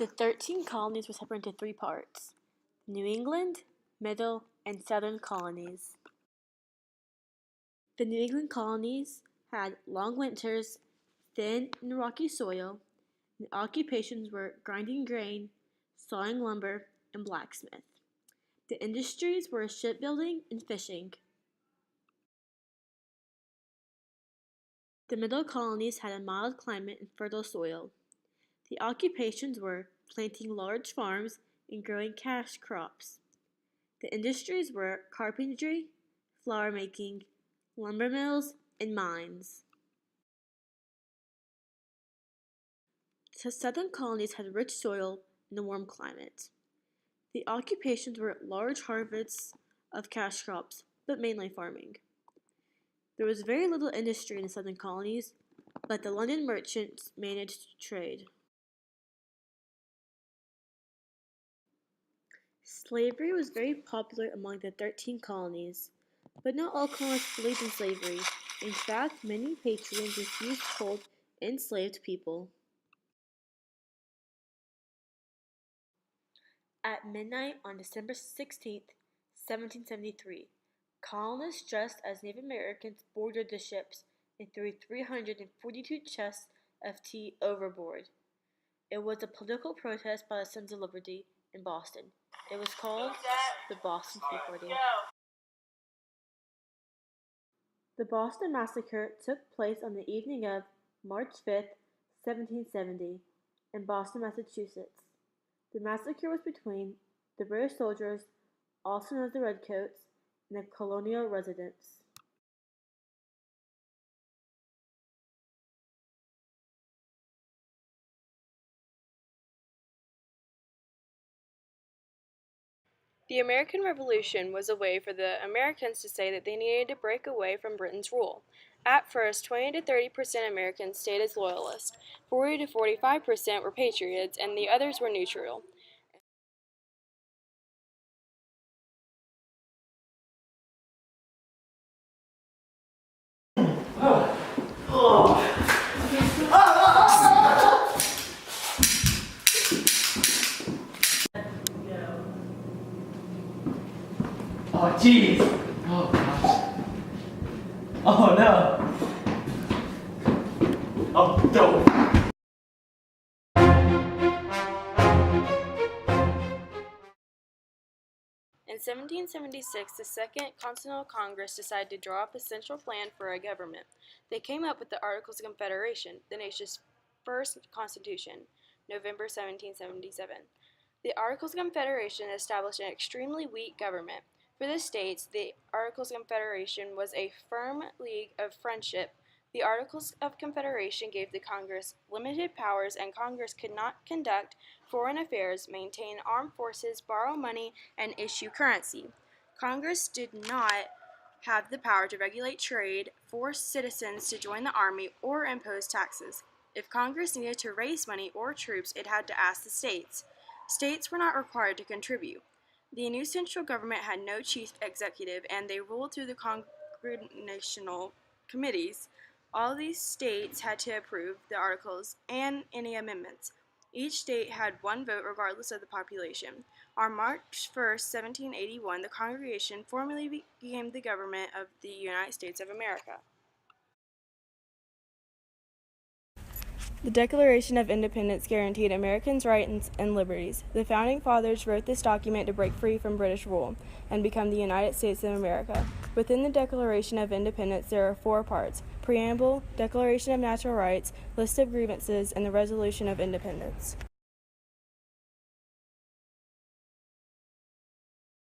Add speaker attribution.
Speaker 1: The 13 colonies were separated into three parts: New England, Middle, and Southern colonies. The New England colonies had long winters, thin and rocky soil, and occupations were grinding grain, sawing lumber, and blacksmith. The industries were shipbuilding and fishing. The Middle colonies had a mild climate and fertile soil. The occupations were planting large farms and growing cash crops. The industries were carpentry, flour making, lumber mills, and mines. The southern colonies had rich soil and a warm climate. The occupations were large harvests of cash crops, but mainly farming. There was very little industry in the southern colonies, but the London merchants managed trade. Slavery was very popular among the 13 colonies, but not all colonists believed in slavery. In fact, many patrons refused to hold enslaved people. At midnight on December 16, 1773, colonists dressed as Native Americans boarded the ships and threw 342 chests of tea overboard. It was a political protest by the Sons of Liberty in Boston. It was called the Boston Tea Party. The Boston Massacre took place on the evening of March 5, 1770, in Boston, Massachusetts. The massacre was between the British soldiers, also known as the Redcoats, and the colonial residents.
Speaker 2: The American Revolution was a way for the Americans to say that they needed to break away from Britain's rule. At first, 20 to 30% Americans stayed as loyalists, 40 to 45% were patriots, and the others were neutral.
Speaker 3: Oh, jeez. Oh, gosh. Oh, no. Oh, no.
Speaker 2: In 1776, the Second Continental Congress decided to draw up a central plan for a government. They came up with the Articles of Confederation, the nation's first constitution, November 1777. The Articles of Confederation established an extremely weak government. For the states, the Articles of Confederation was a firm league of friendship. The Articles of Confederation gave the Congress limited powers, and Congress could not conduct foreign affairs, maintain armed forces, borrow money, and issue currency. Congress did not have the power to regulate trade, force citizens to join the army, or impose taxes. If Congress needed to raise money or troops, it had to ask the states. States were not required to contribute. The new central government had no chief executive, and they ruled through the congressional committees. All these states had to approve the articles and any amendments. Each state had one vote regardless of the population. On March 1, 1781, the Congregation formally became the government of the United States of America. The Declaration of Independence guaranteed Americans' rights and liberties. The Founding Fathers wrote this document to break free from British rule and become the United States of America. Within the Declaration of Independence, there are 4 parts: Preamble, Declaration of Natural Rights, List of Grievances, and the Resolution of Independence.